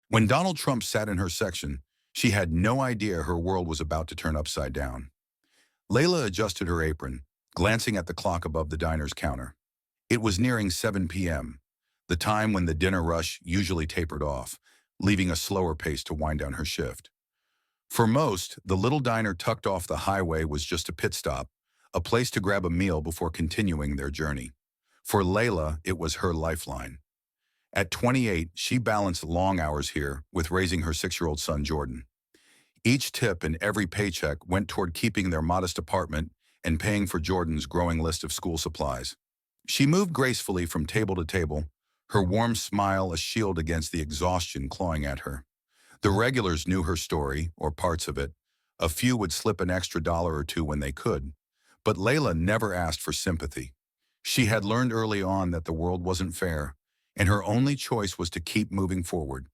When Donald Trump sat in her section, she had no idea her world was about to turn upside down. Layla adjusted her apron, glancing at the clock above the diner's counter. It was nearing 7 p.m., the time when the dinner rush usually tapered off, leaving a slower pace to wind down her shift. For most, the little diner tucked off the highway was just a pit stop, a place to grab a meal before continuing their journey. For Layla, it was her lifeline. At 28, she balanced long hours here with raising her 6-year-old son, Jordan. Each tip and every paycheck went toward keeping their modest apartment and paying for Jordan's growing list of school supplies. She moved gracefully from table to table, her warm smile a shield against the exhaustion clawing at her. The regulars knew her story, or parts of it. A few would slip an extra dollar or two when they could. But Layla never asked for sympathy. She had learned early on that the world wasn't fair, and her only choice was to keep moving forward.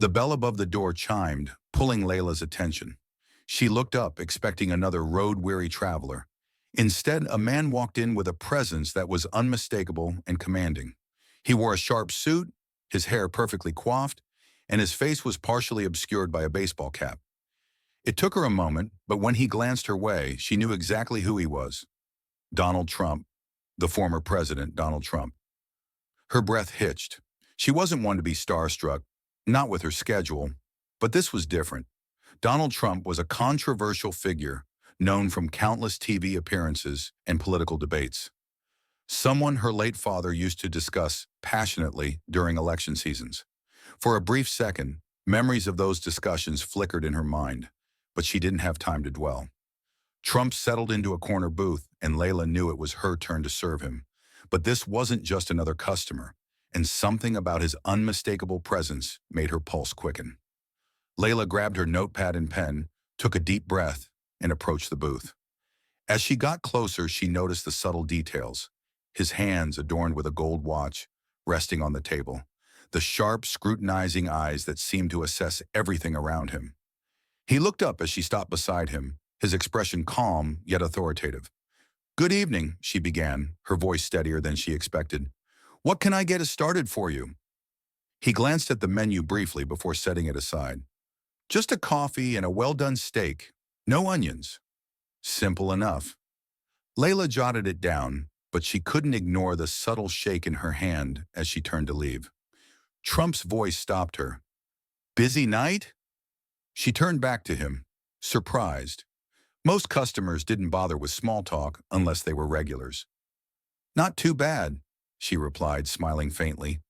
The bell above the door chimed, pulling Layla's attention. She looked up, expecting another road-weary traveler. Instead, a man walked in with a presence that was unmistakable and commanding. He wore a sharp suit, his hair perfectly coiffed, and his face was partially obscured by a baseball cap. It took her a moment, but when he glanced her way, she knew exactly who he was. Donald Trump, the former president, Donald Trump. Her breath hitched. She wasn't one to be starstruck, not with her schedule, but this was different. Donald Trump was a controversial figure, known from countless TV appearances and political debates. Someone her late father used to discuss passionately during election seasons. For a brief second, memories of those discussions flickered in her mind, but she didn't have time to dwell. Trump settled into a corner booth, and Layla knew it was her turn to serve him. But this wasn't just another customer, and something about his unmistakable presence made her pulse quicken. Layla grabbed her notepad and pen, took a deep breath, and approached the booth. As she got closer, she noticed the subtle details. His hands adorned with a gold watch, resting on the table. The sharp, scrutinizing eyes that seemed to assess everything around him. He looked up as she stopped beside him, his expression calm yet authoritative. "Good evening," she began, her voice steadier than she expected. "What can I get us started for you?" He glanced at the menu briefly before setting it aside. "Just a coffee and a well-done steak. No onions." Simple enough. Layla jotted it down, but she couldn't ignore the subtle shake in her hand as she turned to leave. Trump's voice stopped her. "Busy night?" She turned back to him, surprised. Most customers didn't bother with small talk unless they were regulars. "Not too bad," she replied, smiling faintly.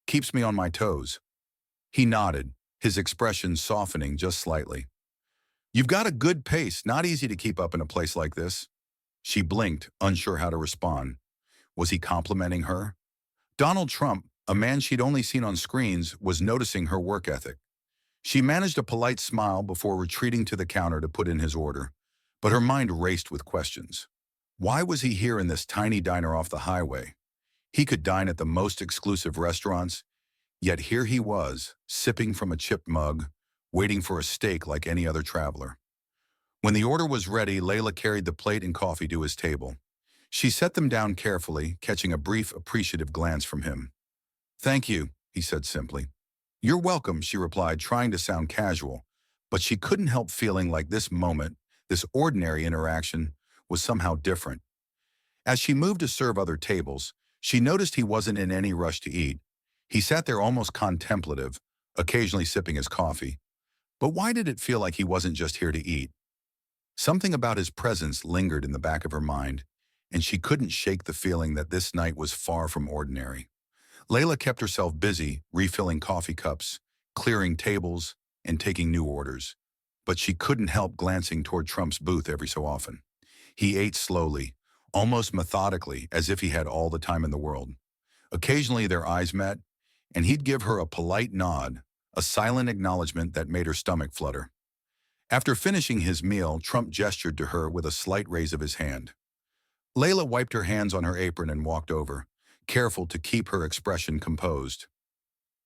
"Keeps me on my toes." He nodded, his expression softening just slightly. "You've got a good pace, not easy to keep up in a place like this." She blinked, unsure how to respond. Was he complimenting her? Donald Trump, a man she'd only seen on screens, was noticing her work ethic. She managed a polite smile before retreating to the counter to put in his order, but her mind raced with questions. Why was he here in this tiny diner off the highway? He could dine at the most exclusive restaurants, yet here he was, sipping from a chipped mug, waiting for a steak like any other traveler. When the order was ready, Layla carried the plate and coffee to his table. She set them down carefully, catching a brief, appreciative glance from him. "Thank you," he said simply. "You're welcome," she replied, trying to sound casual, but she couldn't help feeling like this moment, this ordinary interaction, was somehow different. As she moved to serve other tables, she noticed he wasn't in any rush to eat. He sat there almost contemplative, occasionally sipping his coffee. But why did it feel like he wasn't just here to eat? Something about his presence lingered in the back of her mind, and she couldn't shake the feeling that this night was far from ordinary. Layla kept herself busy, refilling coffee cups, clearing tables, and taking new orders. But she couldn't help glancing toward Trump's booth every so often. He ate slowly, almost methodically, as if he had all the time in the world. Occasionally their eyes met, and he'd give her a polite nod, a silent acknowledgment that made her stomach flutter. After finishing his meal, Trump gestured to her with a slight raise of his hand. Layla wiped her hands on her apron and walked over, careful to keep her expression composed.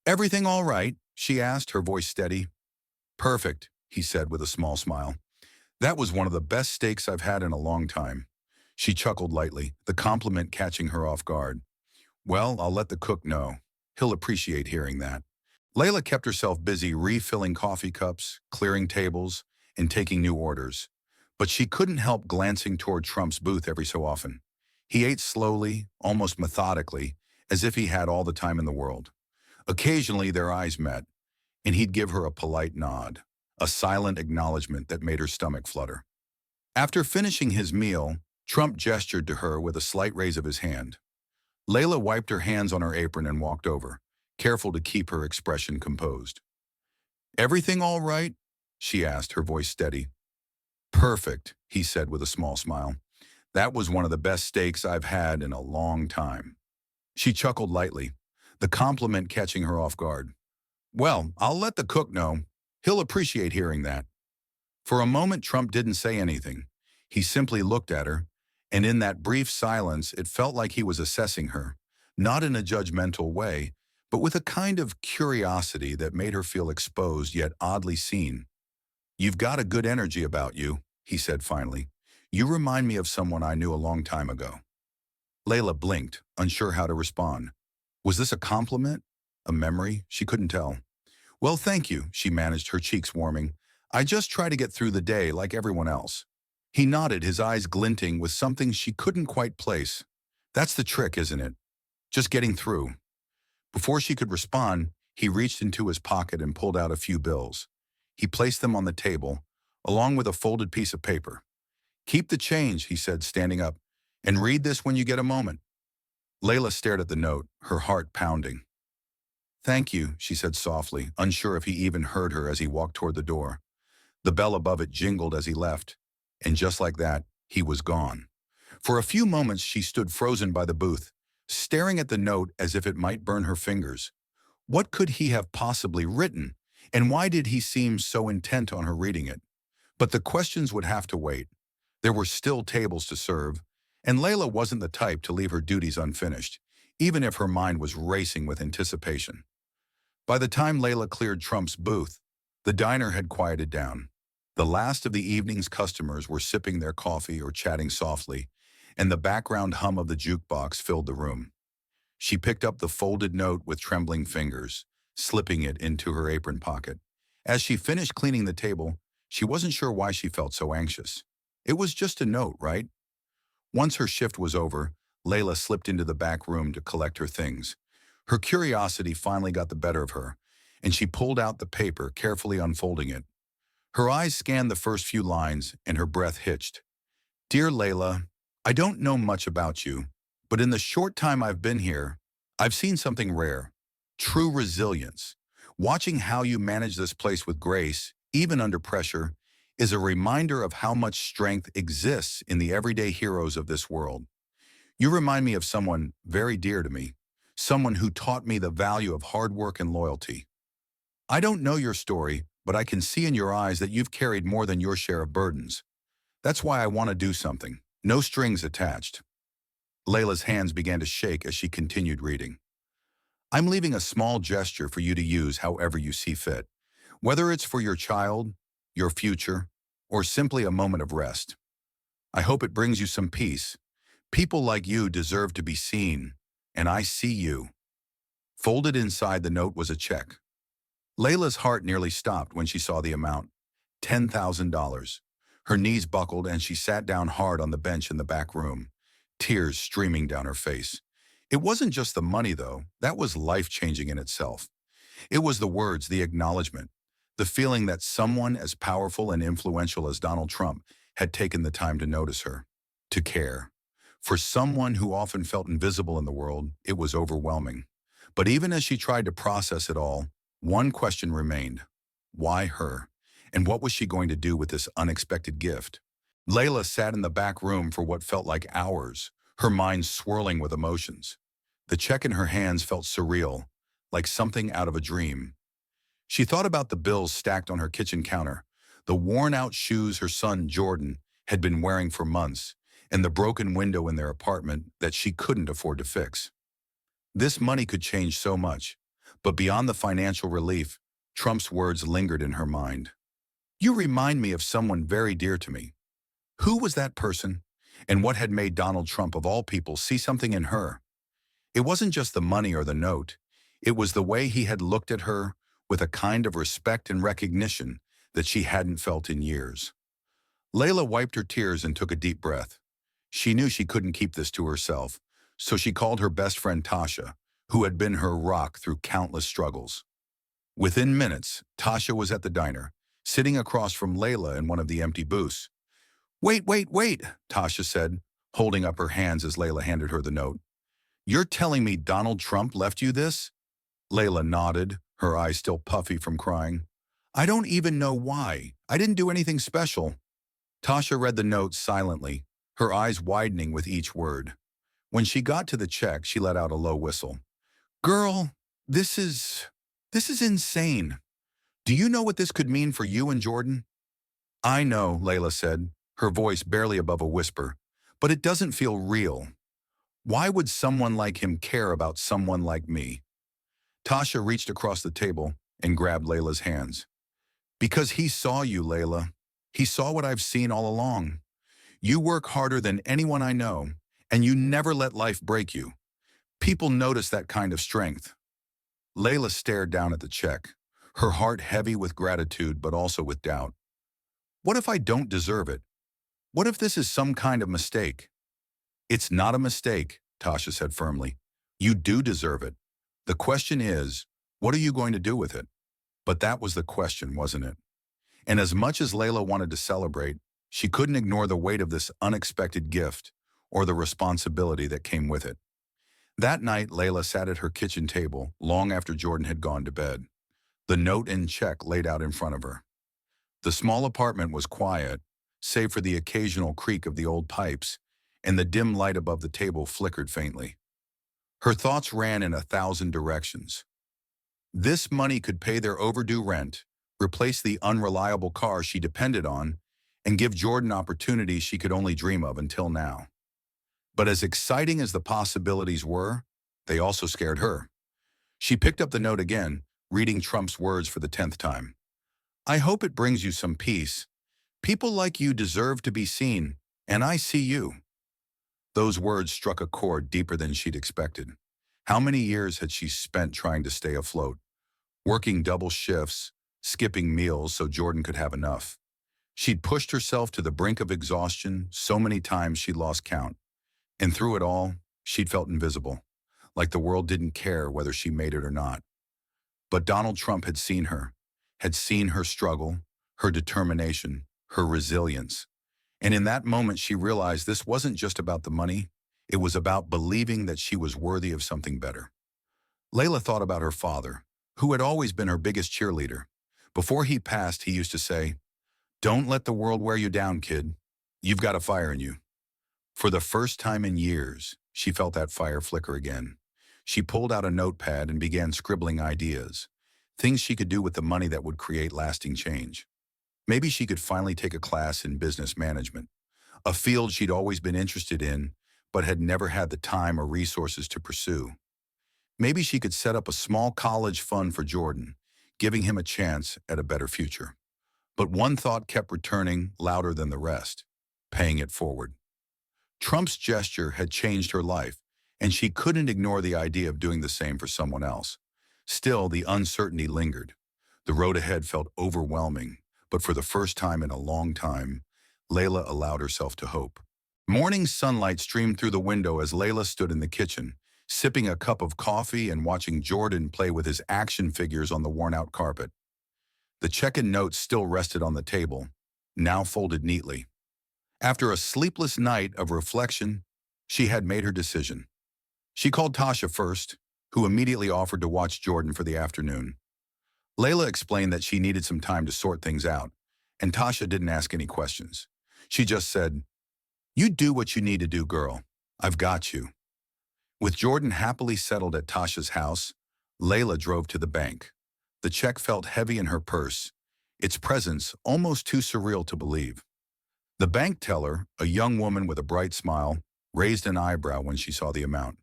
"Everything all right?" she asked, her voice steady. "Perfect," he said with a small smile. "That was one of the best steaks I've had in a long time." She chuckled lightly, the compliment catching her off guard. "Well, I'll let the cook know. He'll appreciate hearing that." Layla kept herself busy refilling coffee cups, clearing tables, and taking new orders. But she couldn't help glancing toward Trump's booth every so often. He ate slowly, almost methodically, as if he had all the time in the world. Occasionally, their eyes met, and he'd give her a polite nod, a silent acknowledgment that made her stomach flutter. After finishing his meal, Trump gestured to her with a slight raise of his hand. Layla wiped her hands on her apron and walked over, careful to keep her expression composed. "Everything all right?" she asked, her voice steady. "Perfect," he said with a small smile. "That was one of the best steaks I've had in a long time." She chuckled lightly, the compliment catching her off guard. "Well, I'll let the cook know. He'll appreciate hearing that." For a moment, Trump didn't say anything. He simply looked at her, and in that brief silence, it felt like he was assessing her, not in a judgmental way, but with a kind of curiosity that made her feel exposed yet oddly seen. "You've got a good energy about you," he said finally. "You remind me of someone I knew a long time ago." Layla blinked, unsure how to respond. Was this a compliment? A memory? She couldn't tell. "Well, thank you," she managed, her cheeks warming. "I just try to get through the day like everyone else." He nodded, his eyes glinting with something she couldn't quite place. "That's the trick, isn't it? Just getting through." Before she could respond, he reached into his pocket and pulled out a few bills. He placed them on the table, along with a folded piece of paper. "Keep the change," he said, standing up, "and read this when you get a moment." Layla stared at the note, her heart pounding. "Thank you," she said softly, unsure if he even heard her as he walked toward the door. The bell above it jingled as he left, and just like that, he was gone. For a few moments, she stood frozen by the booth, staring at the note as if it might burn her fingers. What could he have possibly written, and why did he seem so intent on her reading it? But the questions would have to wait. There were still tables to serve, and Layla wasn't the type to leave her duties unfinished, even if her mind was racing with anticipation. By the time Layla cleared Trump's booth, the diner had quieted down. The last of the evening's customers were sipping their coffee or chatting softly, and the background hum of the jukebox filled the room. She picked up the folded note with trembling fingers, slipping it into her apron pocket. As she finished cleaning the table, she wasn't sure why she felt so anxious. It was just a note, right? Once her shift was over, Layla slipped into the back room to collect her things. Her curiosity finally got the better of her, and she pulled out the paper, carefully unfolding it. Her eyes scanned the first few lines, and her breath hitched. "Dear Layla, I don't know much about you, but in the short time I've been here, I've seen something rare. True resilience. Watching how you manage this place with grace, even under pressure, is a reminder of how much strength exists in the everyday heroes of this world. You remind me of someone very dear to me, someone who taught me the value of hard work and loyalty. I don't know your story, but I can see in your eyes that you've carried more than your share of burdens. That's why I want to do something. No strings attached." Layla's hands began to shake as she continued reading. "I'm leaving a small gesture for you to use however you see fit, whether it's for your child, your future, or simply a moment of rest. I hope it brings you some peace. People like you deserve to be seen, and I see you." Folded inside the note was a check. Layla's heart nearly stopped when she saw the amount, $10,000. Her knees buckled and she sat down hard on the bench in the back room, tears streaming down her face. It wasn't just the money, though. That was life-changing in itself. It was the words, the acknowledgement, the feeling that someone as powerful and influential as Donald Trump had taken the time to notice her, to care. For someone who often felt invisible in the world, it was overwhelming. But even as she tried to process it all, one question remained. Why her? And what was she going to do with this unexpected gift? Layla sat in the back room for what felt like hours, her mind swirling with emotions. The check in her hands felt surreal, like something out of a dream. She thought about the bills stacked on her kitchen counter, the worn-out shoes her son, Jordan, had been wearing for months, and the broken window in their apartment that she couldn't afford to fix. This money could change so much, but beyond the financial relief, Trump's words lingered in her mind. "You remind me of someone very dear to me." Who was that person? And what had made Donald Trump, of all people, see something in her? It wasn't just the money or the note. It was the way he had looked at her, with a kind of respect and recognition that she hadn't felt in years. Layla wiped her tears and took a deep breath. She knew she couldn't keep this to herself, so she called her best friend Tasha, who had been her rock through countless struggles. Within minutes, Tasha was at the diner, sitting across from Layla in one of the empty booths. "Wait, wait, wait," Tasha said, holding up her hands as Layla handed her the note. "You're telling me Donald Trump left you this?" Layla nodded, her eyes still puffy from crying. "I don't even know why. I didn't do anything special." Tasha read the note silently, her eyes widening with each word. When she got to the check, she let out a low whistle. "Girl, this is insane. Do you know what this could mean for you and Jordan?" "I know," Layla said, her voice barely above a whisper, "but it doesn't feel real. Why would someone like him care about someone like me?" Tasha reached across the table and grabbed Layla's hands. "Because he saw you, Layla. He saw what I've seen all along. You work harder than anyone I know, and you never let life break you. People notice that kind of strength." Layla stared down at the check, her heart heavy with gratitude but also with doubt. "What if I don't deserve it? What if this is some kind of mistake?" "It's not a mistake," Tasha said firmly. "You do deserve it. The question is, what are you going to do with it?" But that was the question, wasn't it? And as much as Layla wanted to celebrate, she couldn't ignore the weight of this unexpected gift or the responsibility that came with it. That night, Layla sat at her kitchen table long after Jordan had gone to bed, the note and check laid out in front of her. The small apartment was quiet, save for the occasional creak of the old pipes, and the dim light above the table flickered faintly. Her thoughts ran in 1,000 directions. This money could pay their overdue rent, replace the unreliable car she depended on, and give Jordan opportunities she could only dream of until now. But as exciting as the possibilities were, they also scared her. She picked up the note again, reading Trump's words for the 10th time. "I hope it brings you some peace. People like you deserve to be seen, and I see you." Those words struck a chord deeper than she'd expected. How many years had she spent trying to stay afloat, working double shifts, skipping meals so Jordan could have enough? She'd pushed herself to the brink of exhaustion so many times she'd lost count. And through it all, she'd felt invisible, like the world didn't care whether she made it or not. But Donald Trump had seen her struggle, her determination, her resilience. And in that moment, she realized this wasn't just about the money. It was about believing that she was worthy of something better. Layla thought about her father, who had always been her biggest cheerleader. Before he passed, he used to say, "Don't let the world wear you down, kid. You've got a fire in you." For the first time in years, she felt that fire flicker again. She pulled out a notepad and began scribbling ideas, things she could do with the money that would create lasting change. Maybe she could finally take a class in business management, a field she'd always been interested in, but had never had the time or resources to pursue. Maybe she could set up a small college fund for Jordan, giving him a chance at a better future. But one thought kept returning louder than the rest: paying it forward. Trump's gesture had changed her life, and she couldn't ignore the idea of doing the same for someone else. Still, the uncertainty lingered. The road ahead felt overwhelming, but for the first time in a long time, Layla allowed herself to hope. Morning sunlight streamed through the window as Layla stood in the kitchen, sipping a cup of coffee and watching Jordan play with his action figures on the worn-out carpet. The check and notes still rested on the table, now folded neatly. After a sleepless night of reflection, she had made her decision. She called Tasha first, who immediately offered to watch Jordan for the afternoon. Layla explained that she needed some time to sort things out, and Tasha didn't ask any questions. She just said, "You do what you need to do, girl. I've got you." With Jordan happily settled at Tasha's house, Layla drove to the bank. The check felt heavy in her purse, its presence almost too surreal to believe. The bank teller, a young woman with a bright smile, raised an eyebrow when she saw the amount.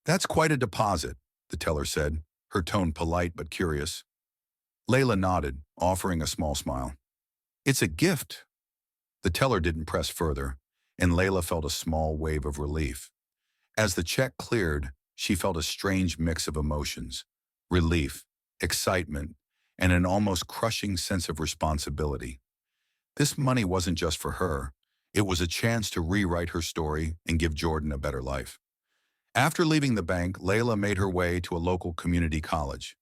"That's quite a deposit," the teller said, her tone polite but curious. Layla nodded, offering a small smile. "It's a gift." The teller didn't press further, and Layla felt a small wave of relief. As the check cleared, she felt a strange mix of emotions: relief, excitement, and an almost crushing sense of responsibility. This money wasn't just for her. It was a chance to rewrite her story and give Jordan a better life. After leaving the bank, Layla made her way to a local community college.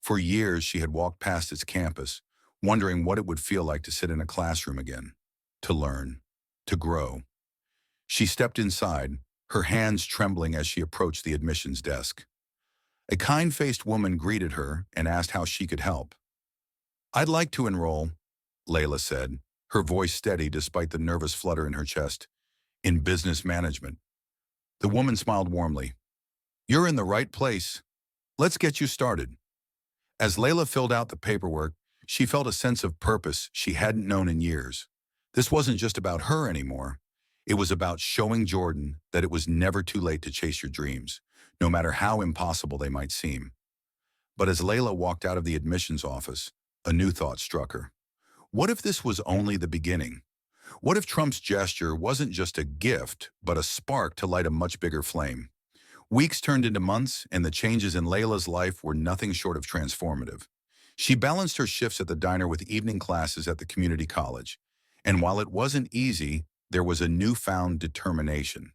For years, she had walked past its campus, wondering what it would feel like to sit in a classroom again, to learn, to grow. She stepped inside, her hands trembling as she approached the admissions desk. A kind-faced woman greeted her and asked how she could help. "I'd like to enroll," Layla said, her voice steady despite the nervous flutter in her chest, "in business management." The woman smiled warmly. "You're in the right place. Let's get you started." As Layla filled out the paperwork, she felt a sense of purpose she hadn't known in years. This wasn't just about her anymore. It was about showing Jordan that it was never too late to chase your dreams, no matter how impossible they might seem. But as Layla walked out of the admissions office, a new thought struck her. What if this was only the beginning? What if Trump's gesture wasn't just a gift, but a spark to light a much bigger flame? Weeks turned into months, and the changes in Layla's life were nothing short of transformative. She balanced her shifts at the diner with evening classes at the community college. And while it wasn't easy, there was a newfound determination.